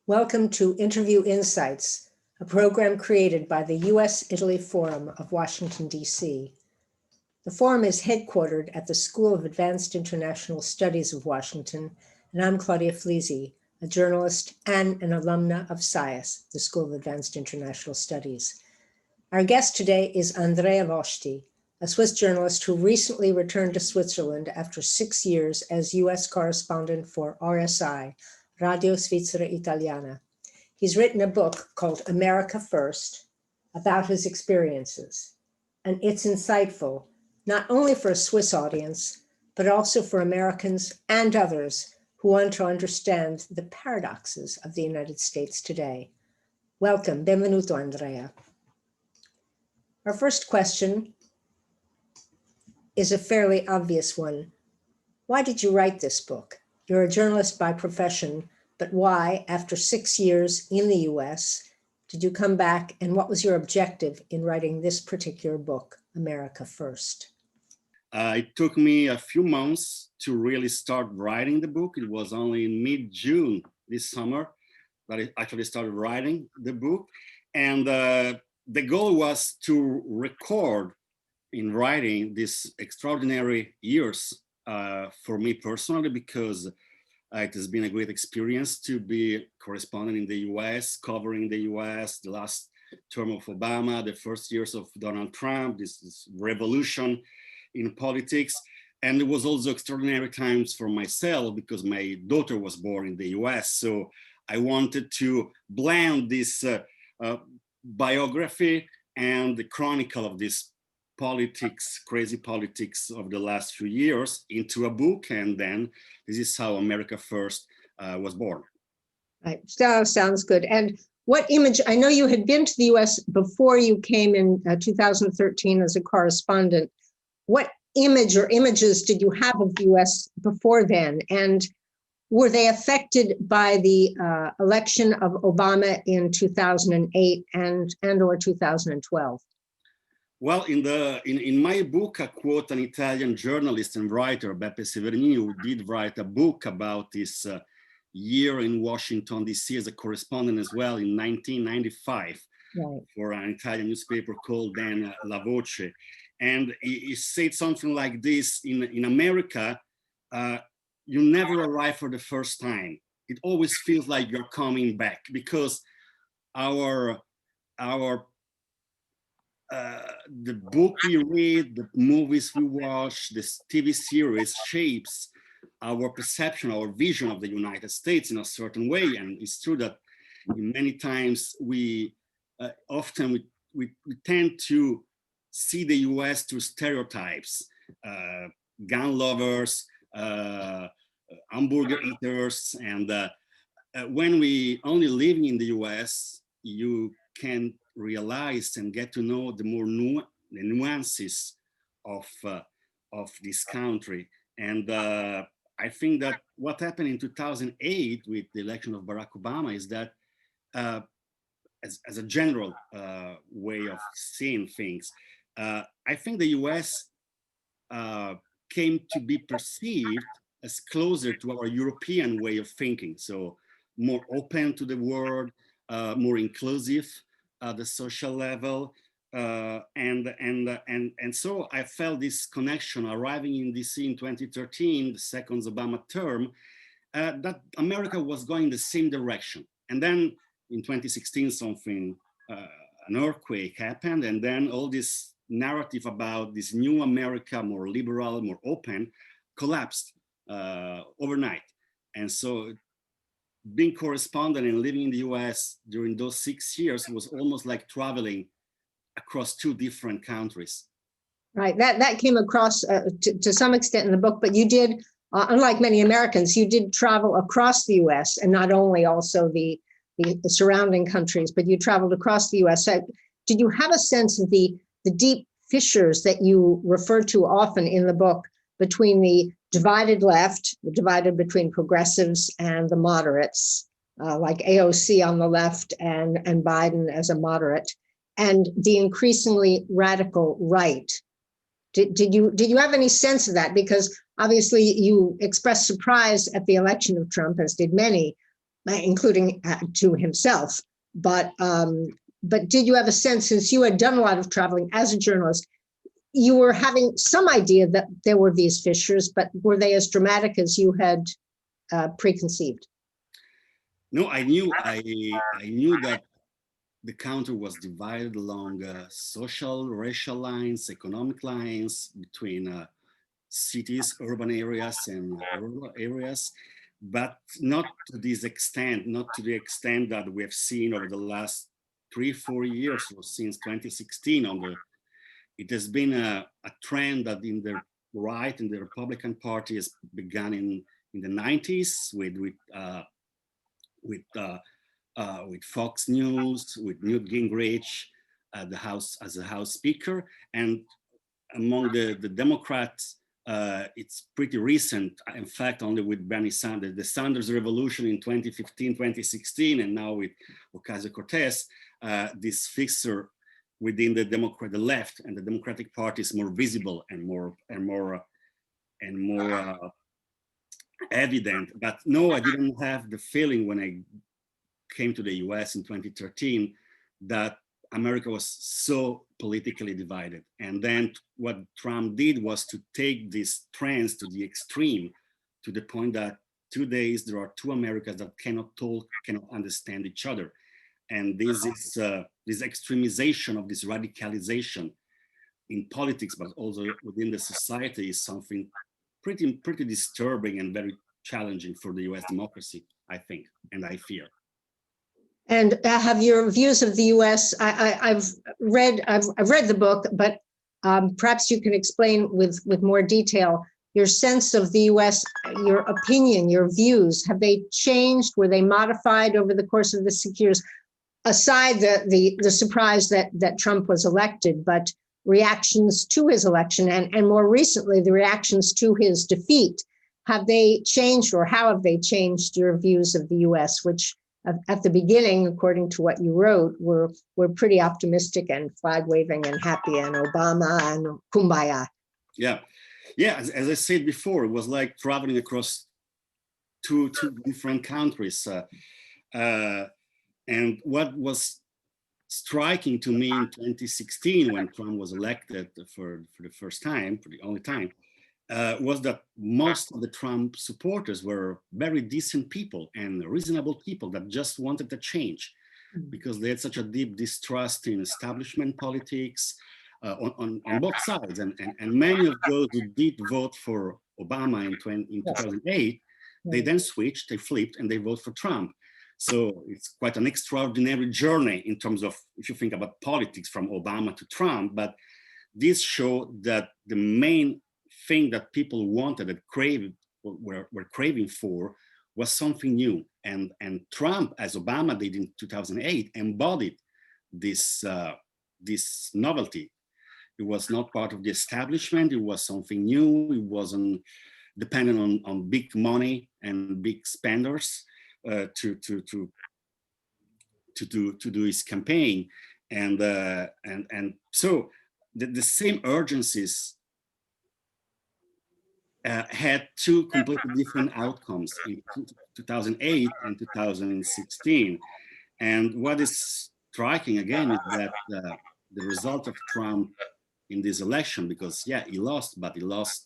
Welcome to Interview Insights, a program created by the U.S.-Italy Forum of Washington, D.C. The Forum is headquartered at the School of Advanced International Studies of Washington, and I'm Claudia Flisi, a journalist and an alumna of SAIS, the School of Advanced International Studies. Our guest today is Andrea Vosti, a Swiss journalist who recently returned to Switzerland after 6 years as U.S. correspondent for RSI, Radio Svizzera Italiana. He's written a book called America First about his experiences, and it's insightful, not only for a Swiss audience, but also for Americans and others who want to understand the paradoxes of the United States today. Welcome, benvenuto, Andrea. Our first question is a fairly obvious one. Why did you write this book? You're a journalist by profession, but why, after 6 years in the US, did you come back, and what was your objective in writing this particular book, America First? It took me a few months to really start writing the book. It was only in mid-June this summer that I actually started writing the book. And the goal was to record in writing these extraordinary years for me personally, because it has been a great experience to be correspondent in the US, covering the US, the last term of Obama, the first years of Donald Trump, this revolution in politics. And it was also extraordinary times for myself because my daughter was born in the US. So I wanted to blend this biography and the chronicle of this politics, crazy politics of the last few years into a book. And then this is how America First was born. Right, so sounds good. And what image, I know you had been to the US before you came in 2013 as a correspondent. What image or images did you have of the US before then? And were they affected by the election of Obama in 2008 and or 2012? Well, in my book, I quote an Italian journalist and writer, Beppe Severini, who did write a book about this year in Washington, DC as a correspondent as well in 1995 right. For an Italian newspaper called then La Voce. And he said something like this: in America, you never arrive for the first time. It always feels like you're coming back because the book we read, the movies we watch, this TV series shapes our perception, our vision of the United States in a certain way. And it's true that many times we often tend to see the US through stereotypes, gun lovers, hamburger eaters. And when we only living in the US, you can realize and get to know the the nuances of this country. And I think that what happened in 2008 with the election of Barack Obama is that as a general way of seeing things, I think the US came to be perceived as closer to our European way of thinking. So more open to the world, more inclusive at the social level. And so I felt this connection arriving in DC in 2013, the second Obama term, that America was going the same direction. And then in 2016, an earthquake happened, and then all this narrative about this new America, more liberal, more open, collapsed overnight. And so being correspondent and living in the US during those 6 years was almost like traveling across two different countries. Right, that came across to some extent in the book, but you did, unlike many Americans, you did travel across the US and not only also the surrounding countries, but you traveled across the US. So did you have a sense of the deep fissures that you refer to often in the book between the divided left, divided between progressives and the moderates, like AOC on the left and Biden as a moderate, and the increasingly radical right? Did you have any sense of that? Because obviously you expressed surprise at the election of Trump, as did many, including to himself. But did you have a sense, since you had done a lot of traveling as a journalist, you were having some idea that there were these fissures, but were they as dramatic as you had preconceived? No, I knew that the country was divided along social, racial lines, economic lines between cities, urban areas, and rural areas, but not to this extent, not to the extent that we have seen over the last 3-4 years, or since 2016. It has been a trend that in the right, in the Republican Party, has begun in the 90s with Fox News, with Newt Gingrich as the House Speaker, and among the Democrats, it's pretty recent. In fact, only with Bernie Sanders, the Sanders revolution in 2015, 2016, and now with Ocasio-Cortez, this fixture within the left and the Democratic Party is more visible and more evident. But no, I didn't have the feeling when I came to the US in 2013 that America was so politically divided. And then what Trump did was to take these trends to the extreme, to the point that today there are two Americas that cannot talk, cannot understand each other. And this is this extremization of this radicalization in politics, but also within the society, is something pretty disturbing and very challenging for the US democracy, I think, and I fear. And have your views of the U.S. I've read the book, but perhaps you can explain with more detail your sense of the U.S., your opinion, your views. Have they changed? Were they modified over the course of the 6 years? Aside the surprise that Trump was elected, but reactions to his election and more recently the reactions to his defeat, have they changed, or how have they changed your views of the U.S., which at the beginning, according to what you wrote, were pretty optimistic and flag waving and happy and Obama and kumbaya? Yeah. As I said before, it was like traveling across two different countries. And what was striking to me in 2016, when Trump was elected for the first time, for the only time, was that most of the Trump supporters were very decent people and reasonable people that just wanted a change, because they had such a deep distrust in establishment politics on both sides. And many of those who did vote for Obama in 2008, they then switched, they flipped, and they vote for Trump. So it's quite an extraordinary journey in terms of, if you think about politics from Obama to Trump. But this showed that the main thing that people wanted, that were craving for, was something new. And Trump, as Obama did in 2008, embodied this novelty. It was not part of the establishment. It was something new. It wasn't dependent on big money and big spenders to do his campaign. And so the same urgencies had two completely different outcomes in 2008 and 2016. And what is striking again is that the result of Trump in this election, because he lost, but he lost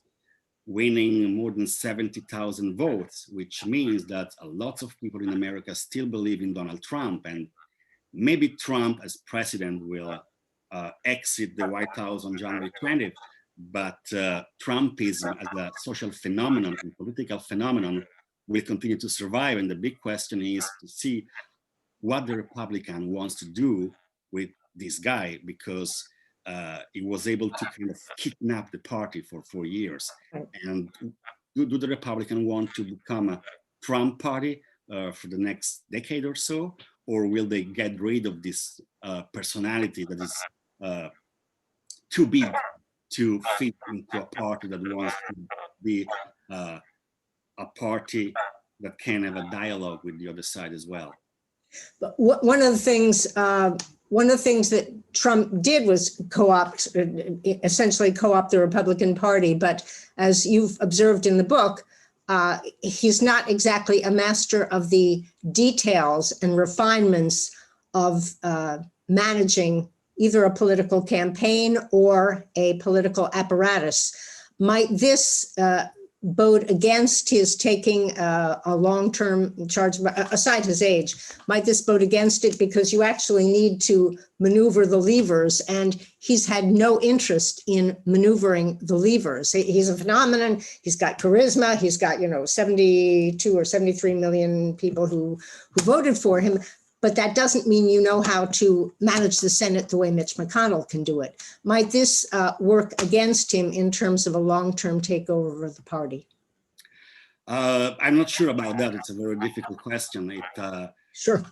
winning more than 70,000 votes, which means that a lot of people in America still believe in Donald Trump. And maybe Trump as president will exit the White House on January 20th. But Trumpism as a social phenomenon and political phenomenon will continue to survive. And the big question is to see what the Republican wants to do with this guy, because he was able to kind of kidnap the party for 4 years. And do the Republican want to become a Trump party for the next decade or so? Or will they get rid of this personality that is too big to fit into a party that wants to be a party that can have a dialogue with the other side as well? But one of the things that Trump did was essentially co-opt the Republican Party. But as you've observed in the book, he's not exactly a master of the details and refinements of managing either a political campaign or a political apparatus. Might this bode against his taking a long-term charge, aside his age, might this bode against it because you actually need to maneuver the levers, and he's had no interest in maneuvering the levers. He's a phenomenon. He's got charisma. He's got, 72 or 73 million people who voted for him. But that doesn't mean you know how to manage the Senate the way Mitch McConnell can do it. Might this work against him in terms of a long-term takeover of the party? I'm not sure about that. It's a very difficult question. Sure.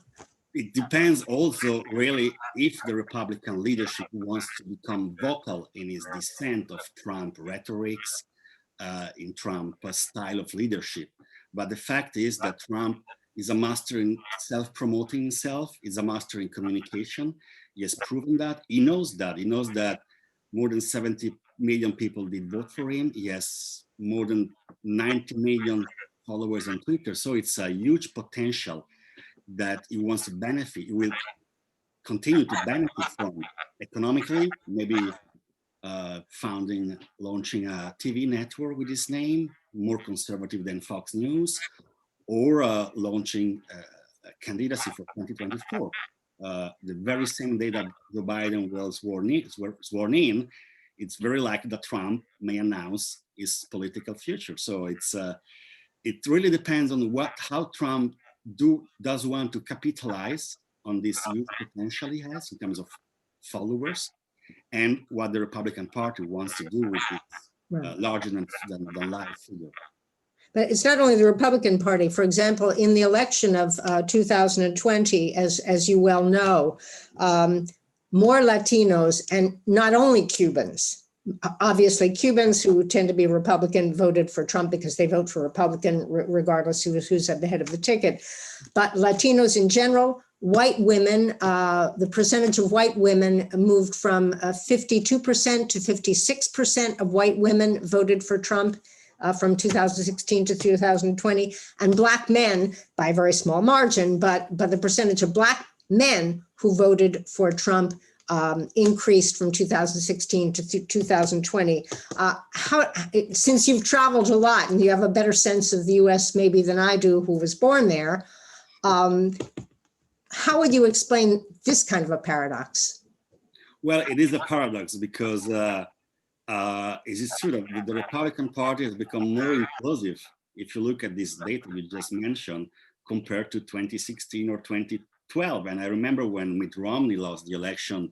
It depends also really if the Republican leadership wants to become vocal in his dissent of Trump rhetorics, in Trump style of leadership. But the fact is that Trump is a master in self-promoting himself, is a master in communication. He has proven that. He knows that. He knows that more than 70 million people did vote for him. He has more than 90 million followers on Twitter. So it's a huge potential that he wants to benefit. He will continue to benefit from economically, maybe launching a TV network with his name, more conservative than Fox News, or launching a candidacy for 2024. The very same day that Joe Biden was sworn in, it's very likely that Trump may announce his political future. So it really depends on how Trump does want to capitalize on this huge potential he has in terms of followers, and what the Republican Party wants to do with its larger than life figure. But it's not only the Republican Party. For example, in the election of 2020, as you well know, more Latinos, and not only Cubans, obviously Cubans who tend to be Republican voted for Trump because they vote for Republican regardless who's at the head of the ticket. But Latinos in general, white women, the percentage of white women moved from 52% to 56% of white women voted for Trump from 2016 to 2020, and Black men by a very small margin, but the percentage of Black men who voted for Trump increased from 2016 to 2020. Since you've traveled a lot and you have a better sense of the US maybe than I do, who was born there, how would you explain this kind of a paradox? Well, it is a paradox because it is true that the Republican Party has become more inclusive. If you look at this data you just mentioned, compared to 2016 or 2012. And I remember when Mitt Romney lost the election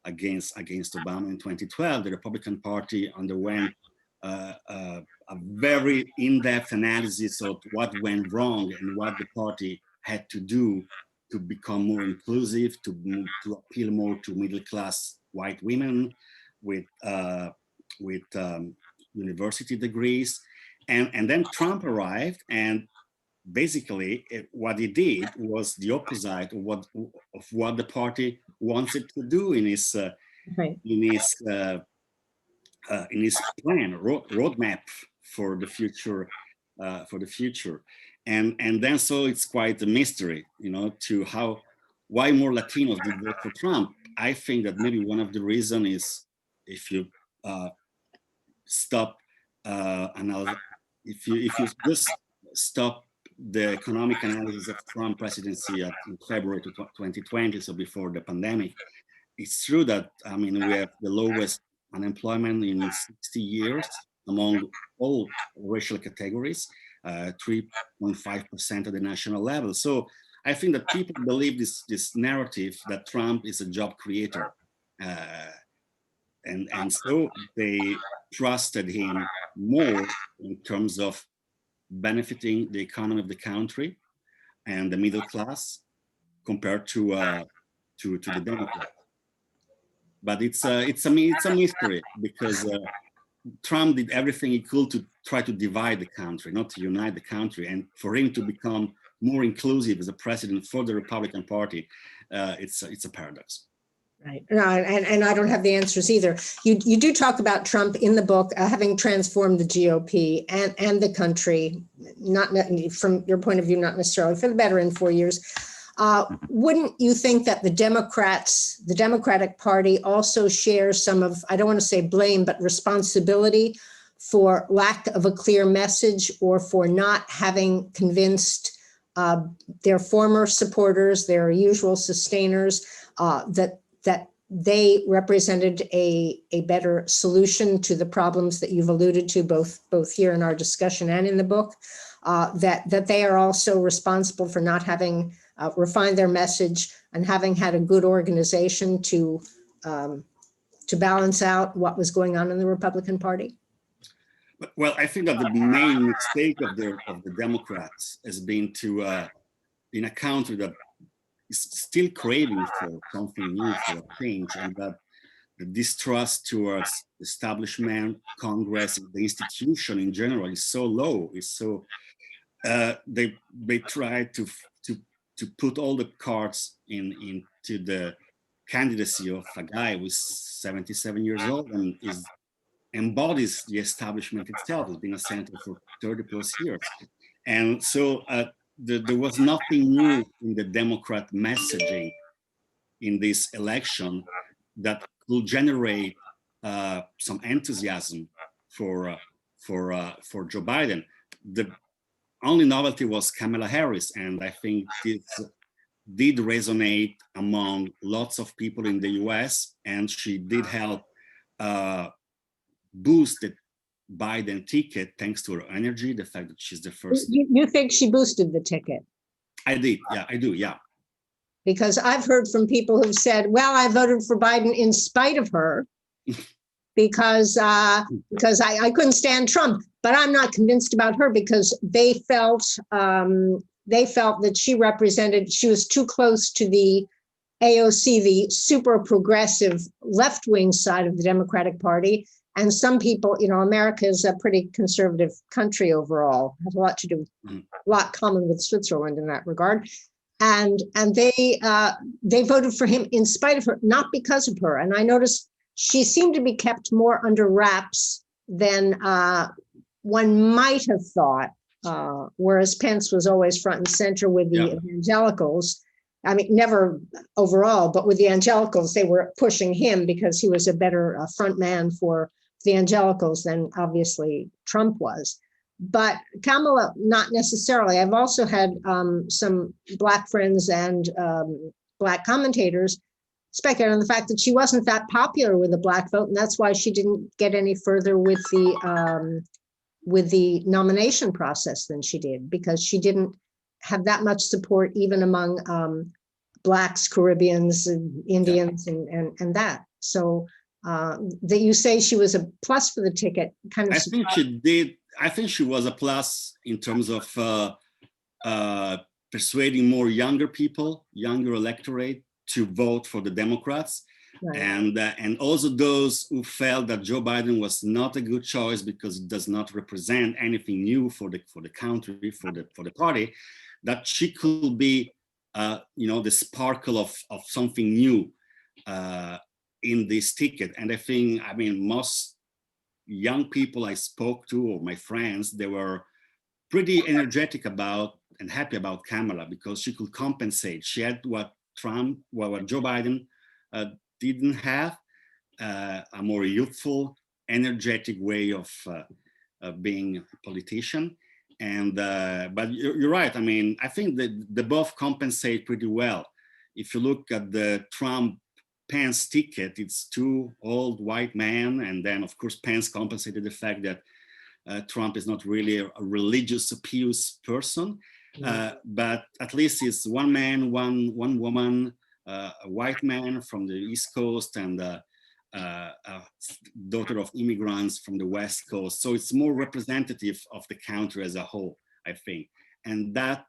against Obama in 2012, the Republican Party underwent a very in-depth analysis of what went wrong and what the party had to do to become more inclusive, to appeal more to middle-class white women with university degrees. And then Trump arrived, and basically what he did was the opposite of what the party wanted to do in his plan, roadmap for the future, and then so it's quite a mystery, to why more Latinos did vote for Trump. I think that maybe one of the reasons is if you if you just stop the economic analysis of Trump presidency in February 2020, so before the pandemic, it's true that, we have the lowest unemployment in 60 years among all racial categories, 3.5% at the national level. So I think that people believe this narrative that Trump is a job creator. And so they trusted him more in terms of benefiting the economy of the country and the middle class compared to the Democrats. But it's a mystery because Trump did everything he could to try to divide the country, not to unite the country. And for him to become more inclusive as a president for the Republican Party, it's a paradox. Right. No, and I don't have the answers either. You do talk about Trump in the book having transformed the GOP and the country, not from your point of view, not necessarily for the better in 4 years. Wouldn't you think that the Democratic Party also shares some of, I don't want to say blame, but responsibility for lack of a clear message or for not having convinced their former supporters, their usual sustainers, that they represented a better solution to the problems that you've alluded to both here in our discussion and in the book, that they are also responsible for not having refined their message and having had a good organization to balance out what was going on in the Republican Party? Well, I think that the main mistake of the Democrats has been to, in a country that is still craving for something new, for a change, and that the distrust towards establishment, Congress, the institution in general is so low. Is so they try to put all the cards into the candidacy of a guy who's 77 years old and embodies the establishment itself. Has been a senator for 30 plus years, and so there was nothing new in the Democrat messaging in this election that could generate some enthusiasm for Joe Biden. The only novelty was Kamala Harris, and I think this did resonate among lots of people in the US, and she did help boost the Biden ticket thanks to her energy, the fact that she's the first. You think she boosted the ticket? I did, yeah, I do, yeah. Because I've heard from people who've said, well, I voted for Biden in spite of her because I couldn't stand Trump, but I'm not convinced about her because they felt that she was too close to the AOC, the super progressive left-wing side of the Democratic Party. And some people, America is a pretty conservative country overall, has a lot to do, a lot common with Switzerland in that regard. And they voted for him in spite of her, not because of her. And I noticed she seemed to be kept more under wraps than one might have thought, whereas Pence was always front and center with the evangelicals. I mean, never overall, but with the evangelicals, they were pushing him because he was a better front man for the evangelicals than obviously Trump was. But Kamala, not necessarily. I've also had some Black friends and Black commentators speculate on the fact that she wasn't that popular with the Black vote, and that's why she didn't get any further with the nomination process than she did, because she didn't have that much support even among Blacks, Caribbeans, and Indians, and that. So that you say she was a plus for the ticket, kind of. I think she did. I think she was a plus in terms of persuading more younger people, younger electorate to vote for the Democrats. Right. And also those who felt that Joe Biden was not a good choice because it does not represent anything new for the country, for the party, that she could be, the sparkle of something new in this ticket. And I think, most young people I spoke to, or my friends, they were pretty energetic about and happy about Kamala because she could compensate. She had what Joe Biden didn't have, a more youthful, energetic way of being a politician. And but you're right. I think that they both compensate pretty well. If you look at the Trump-Pence ticket, it's two old white men, and then of course Pence compensated the fact that Trump is not really a religious, pious person, but at least it's one man, one woman, a white man from the East Coast, and a daughter of immigrants from the West Coast. So it's more representative of the country as a whole, I think. And that,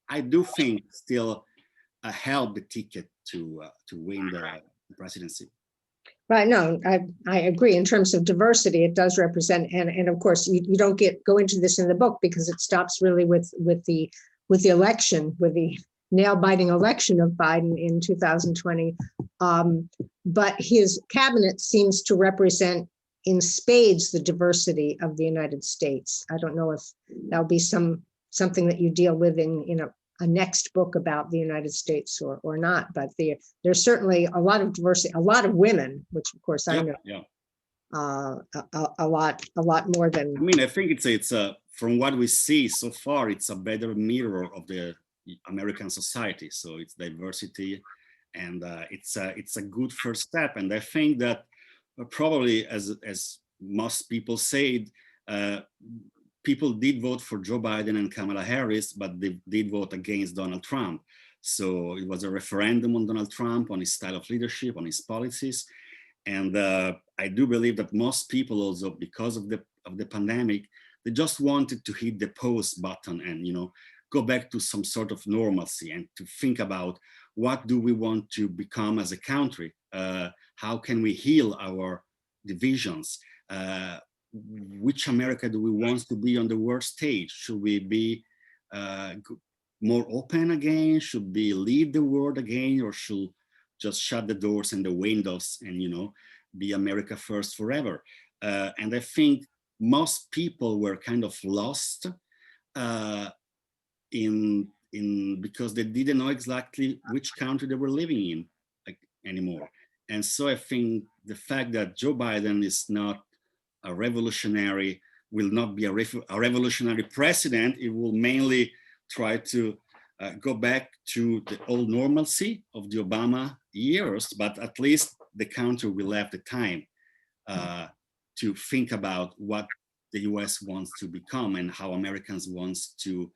I do think, still helped the ticket to win the presidency. Right, no, I agree. In terms of diversity, it does represent, and of course, you don't go into this in the book because it stops really with the election, with the nail-biting election of Biden in 2020. But his cabinet seems to represent in spades the diversity of the United States. I don't know if that'll be something that you deal with in a next book about the United States or not, but there's certainly a lot of diversity, a lot of women, which of course I know. Yeah. A lot more than. I mean, I think it's from what we see so far, it's a better mirror of the American society. So it's diversity, and it's a good first step. And I think that probably, as most people said, people did vote for Joe Biden and Kamala Harris, but they did vote against Donald Trump. So it was a referendum on Donald Trump, on his style of leadership, on his policies. And I do believe that most people also, because of the pandemic, they just wanted to hit the pause button and go back to some sort of normalcy and to think about what do we want to become as a country? How can we heal our divisions? Which America do we want to be on the world stage? Should we be more open again? Should we lead the world again, or should just shut the doors and the windows and be America first forever? And I think most people were kind of lost because they didn't know exactly which country they were living in anymore. And so I think the fact that Joe Biden is not a revolutionary, will not be a revolutionary president, it will mainly try to go back to the old normalcy of the Obama years, but at least the country will have the time to think about what the US wants to become and how Americans want to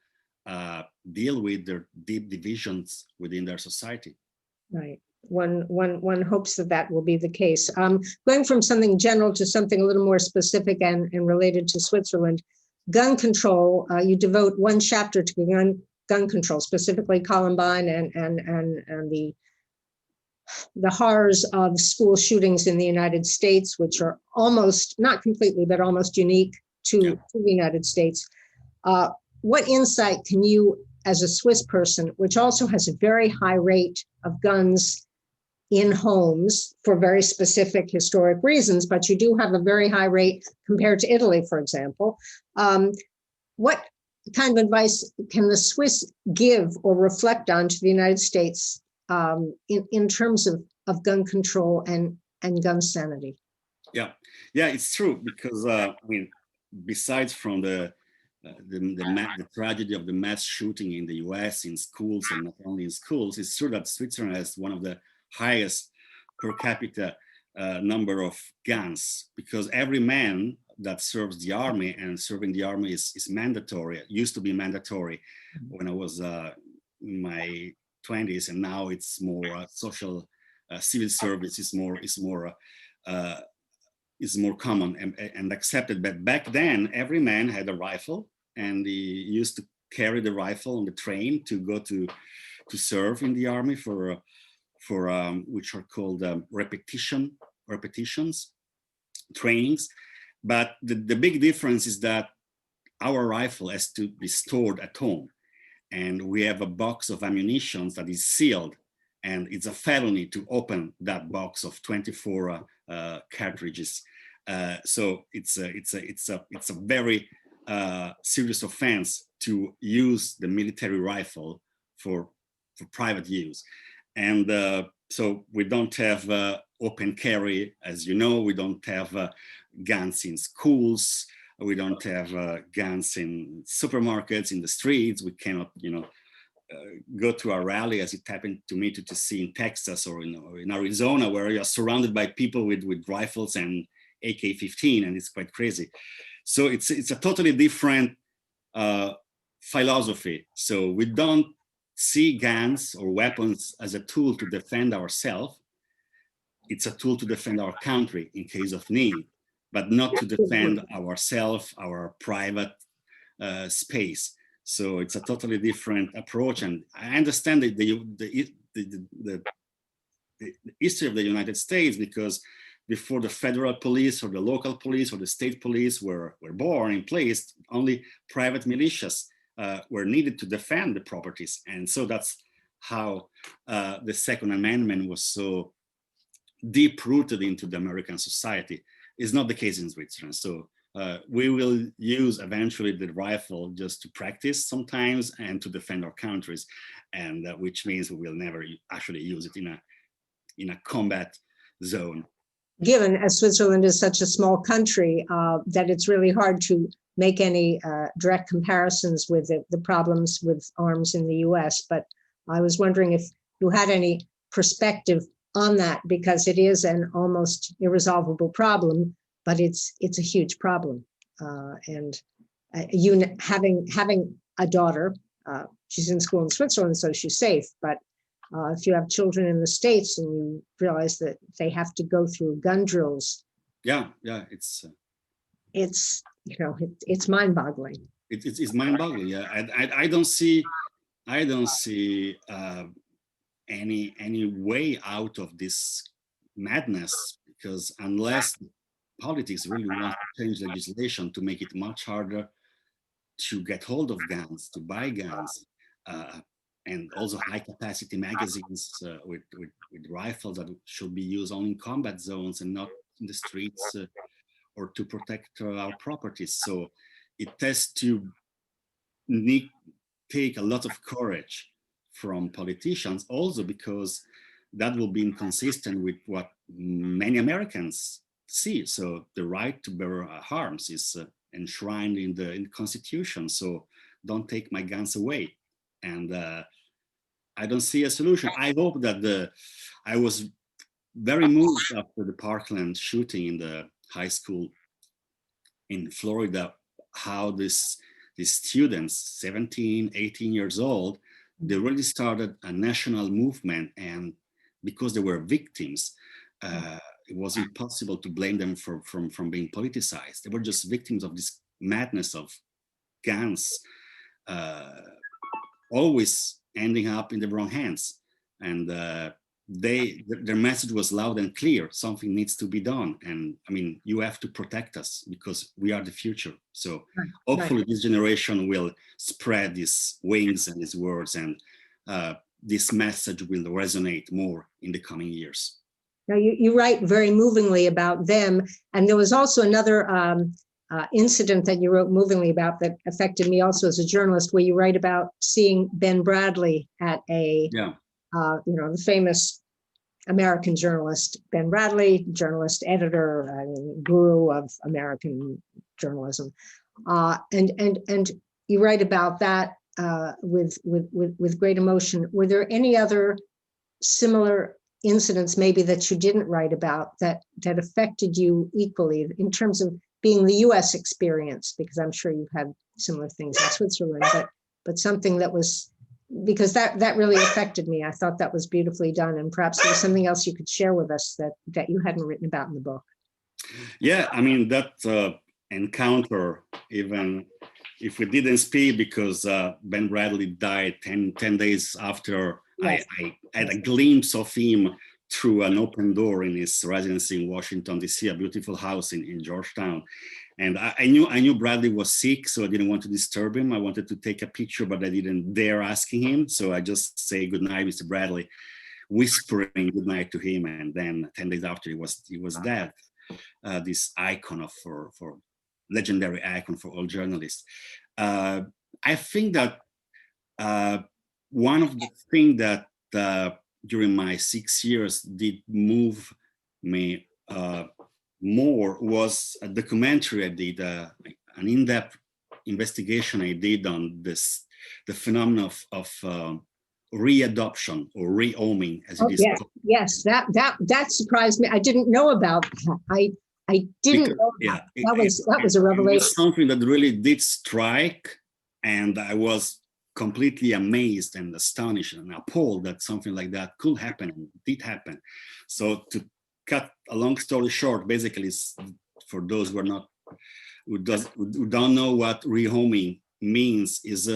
deal with their deep divisions within their society. Right. One hopes that will be the case. Going from something general to something a little more specific and related to Switzerland, gun control, you devote one chapter to gun control, specifically Columbine and the horrors of school shootings in the United States, which are almost, not completely, but almost unique to the United States. What insight can you, as a Swiss person, which also has a very high rate of guns in homes for very specific historic reasons, but you do have a very high rate compared to Italy, for example. What kind of advice can the Swiss give or reflect on to the United States in terms of gun control and gun sanity? Yeah, it's true, because besides from the tragedy of the mass shooting in the US in schools, and not only in schools, it's true that Switzerland has one of the highest per capita number of guns, because every man that serves the army, and serving the army is mandatory. It used to be mandatory when I was in my 20s, and now it's more social civil service is more common and accepted. But back then, every man had a rifle, and he used to carry the rifle on the train to go to serve in the army for which are called repetitions, trainings. But the big difference is that our rifle has to be stored at home, and we have a box of ammunition that is sealed, and it's a felony to open that box of 24 cartridges. So it's a very serious offense to use the military rifle for private use. And so we don't have open carry, as you know. We don't have guns in schools. We don't have guns in supermarkets, in the streets. We cannot, go to a rally, as it happened to me to see in Texas or in Arizona, where you're surrounded by people with rifles and AK-15, and it's quite crazy. So it's a totally different philosophy. So we don't see guns or weapons as a tool to defend ourselves. It's a tool to defend our country in case of need, but not to defend ourselves, our private space. So it's a totally different approach. And I understand that the history of the United States, because before the federal police or the local police or the state police were born in place, only private militias were needed to defend the properties. And so that's how the Second Amendment was so deep-rooted into the American society. Is not the case in Switzerland. So we will use eventually the rifle just to practice sometimes and to defend our countries, and which means we will never actually use it in a combat zone. Given as Switzerland is such a small country, that it's really hard to make any direct comparisons with the problems with arms in the US. But I was wondering if you had any perspective on that, because it is an almost irresolvable problem, but it's a huge problem. And you having a daughter, she's in school in Switzerland, so she's safe, but if you have children in the States and you realize that they have to go through gun drills. Yeah, it's it's mind-boggling. It's mind-boggling. Yeah, I don't see any way out of this madness, because unless politics really want to change legislation to make it much harder to get hold of guns, to buy guns, and also high-capacity magazines with rifles that should be used only in combat zones and not in the streets or to protect our properties. So it has to take a lot of courage from politicians, also because that will be inconsistent with what many Americans see. So the right to bear arms is enshrined in the Constitution. So don't take my guns away. And I don't see a solution. I hope that I was very moved after the Parkland shooting in the high school in Florida, how these students, 17, 18 years old, they really started a national movement. And because they were victims, it was impossible to blame them from being politicized. They were just victims of this madness of guns, always ending up in the wrong hands. And their message was loud and clear. Something needs to be done. And I mean, you have to protect us because we are the future. So hopefully this generation will spread these wings and these words, and this message will resonate more in the coming years. Now, you write very movingly about them. And there was also another incident that you wrote movingly about that affected me also as a journalist, where you write about seeing Ben Bradley at the famous American journalist, Ben Bradley, journalist, editor, guru of American journalism. And you write about that with great emotion. Were there any other similar incidents maybe that you didn't write about that affected you equally in terms of being the US experience? Because I'm sure you've had similar things in Switzerland, but something that was, because that really affected me. I thought that was beautifully done, and perhaps there was something else you could share with us that you hadn't written about in the book. Yeah, I mean, that encounter, even if we didn't speak, because Ben Bradley died 10 days after. Yes. I had a glimpse of him through an open door in his residency in Washington DC, a beautiful house in Georgetown. And I knew Bradley was sick, so I didn't want to disturb him. I wanted to take a picture, but I didn't dare asking him. So I just say, "Good night, Mr. Bradley," whispering good night to him. And then 10 days after, he was dead. This icon for legendary icon for all journalists. I think that one of the things that during my 6 years did move me more was a documentary I did, an in-depth investigation I did on the phenomenon of readoption or rehoming, as it is called. Yes, that surprised me. I didn't know about that. I didn't know that. That was a revelation. It was something that really did strike, and I was completely amazed and astonished and appalled that something like that could happen and did happen. So to cut a long story short, basically, for those who who don't know what rehoming means, is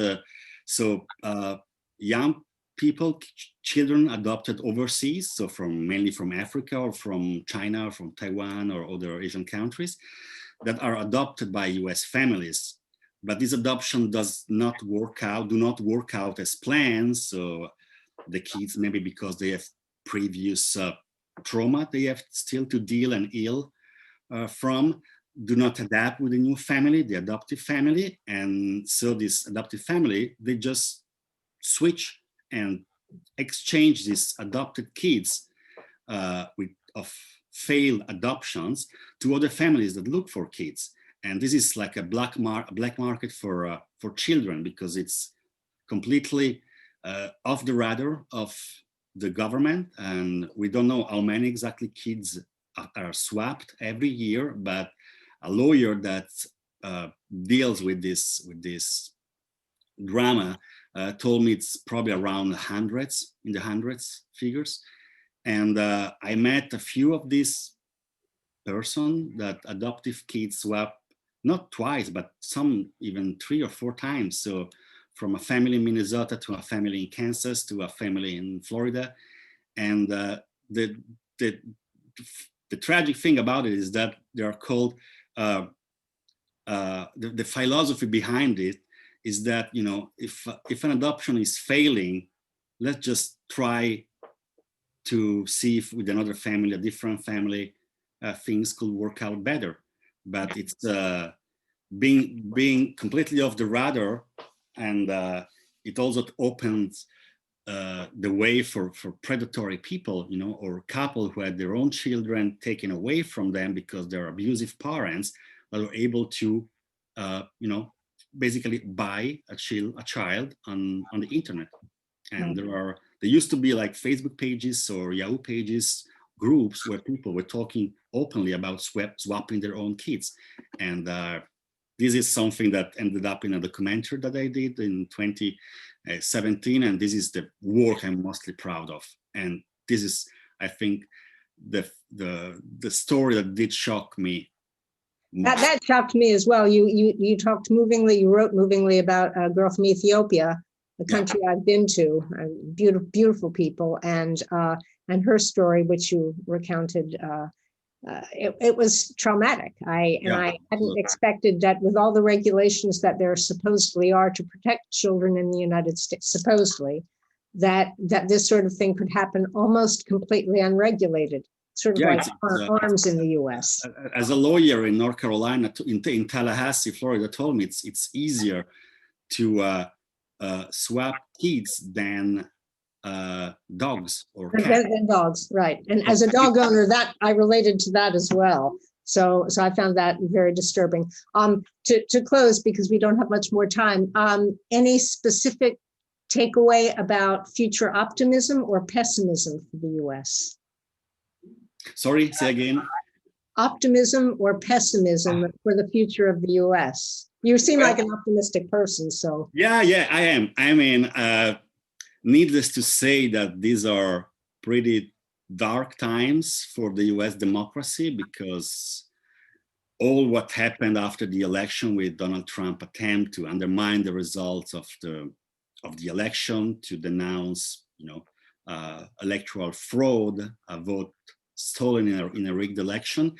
young people, children adopted overseas, so mainly from Africa or from China or from Taiwan or other Asian countries, that are adopted by US families. But this adoption do not work out as planned. So the kids, maybe because they have previous trauma they have still to deal and heal from, do not adapt with the new family, the adoptive family. And so this adoptive family, they just switch and exchange these adopted kids of failed adoptions to other families that look for kids. And this is like a black market for children, because it's completely off the radar of the government. And we don't know how many exactly kids are swapped every year, but a lawyer that deals with this drama told me it's probably around hundreds, in the hundreds figures. And I met a few of these person that adoptive kids swap, not twice, but some even 3 or 4 times. So from a family in Minnesota to a family in Kansas to a family in Florida. And the tragic thing about it is that they are called, the philosophy behind it is that, you know, if an adoption is failing, let's just try to see if with another family, a different family, things could work out better. But it's being completely off the radar, and it also opens the way for predatory people, you know, or couple who had their own children taken away from them because they're abusive parents, that are able to, you know, basically buy a child on the internet. And there used to be like Facebook pages or Yahoo pages, groups where people were talking openly about swapping their own kids. And this is something that ended up in a documentary that I did in 2017. And this is the work I'm mostly proud of. And this is, I think, the story that did shock me. That shocked me as well. You talked movingly, you wrote movingly about a girl from Ethiopia, the country I've been to, beautiful, beautiful people, and her story, which you recounted. It was traumatic. I hadn't expected that, with all the regulations that there supposedly are to protect children in the United States, supposedly, that this sort of thing could happen almost completely unregulated, sort of like arms in the U.S. As a lawyer in North Carolina, in Tallahassee, Florida, told me it's easier to swap kids than dogs or cats. Than dogs, right? And as a dog owner, that I related to that as well. So I found that very disturbing. To close, because we don't have much more time, any specific takeaway about future optimism or pessimism for the U.S.? Sorry, say again. Optimism or pessimism for the future of the U.S.? You seem like an optimistic person, so. Yeah, I am. I mean, needless to say that these are pretty dark times for the U.S. democracy, because all what happened after the election with Donald Trump attempt to undermine the results of the election, to denounce, you know, electoral fraud, a vote stolen in a rigged election.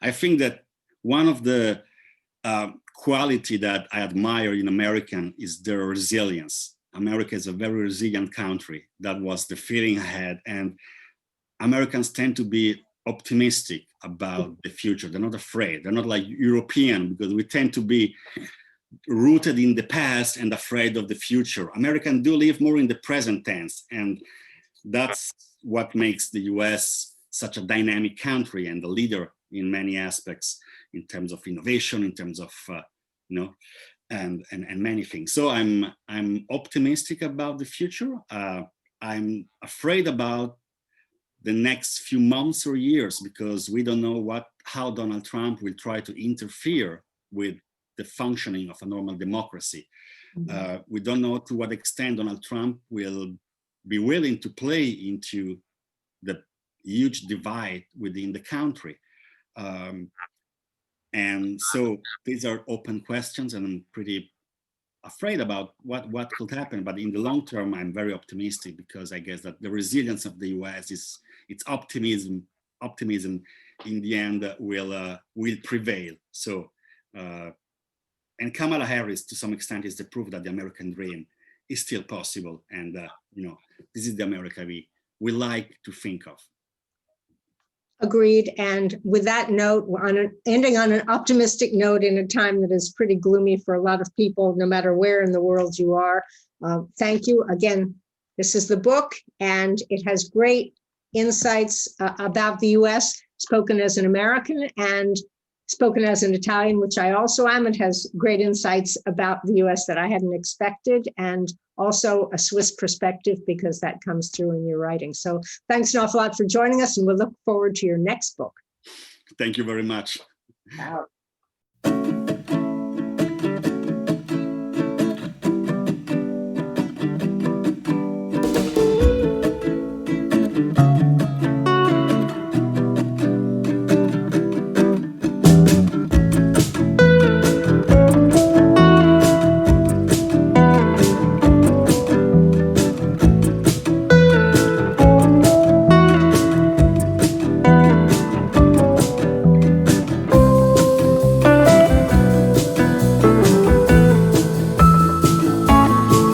I think that one of the quality that I admire in American is their resilience. America is a very resilient country. That was the feeling I had. And Americans tend to be optimistic about the future. They're not afraid. They're not like European, because we tend to be rooted in the past and afraid of the future. Americans do live more in the present tense. And that's what makes the US such a dynamic country and a leader in many aspects, in terms of innovation, in terms of, you know, and many things. So I'm optimistic about the future. I'm afraid about the next few months or years, because we don't know how Donald Trump will try to interfere with the functioning of a normal democracy. We don't know to what extent Donald Trump will be willing to play into the huge divide within the country. And so these are open questions, and I'm pretty afraid about what could happen. But in the long term, I'm very optimistic, because I guess that the resilience of the US is its optimism in the end will prevail. So, and Kamala Harris, to some extent, is the proof that the American dream is still possible. And, this is the America we like to think of. Agreed. And with that note, ending on an optimistic note in a time that is pretty gloomy for a lot of people, no matter where in the world you are. Thank you. Again, this is the book, and it has great insights about the US, spoken as an American and spoken as an Italian, which I also am. It has great insights about the US that I hadn't expected, and also a Swiss perspective, because that comes through in your writing. So thanks an awful lot for joining us, and we'll look forward to your next book. Thank you very much. Wow.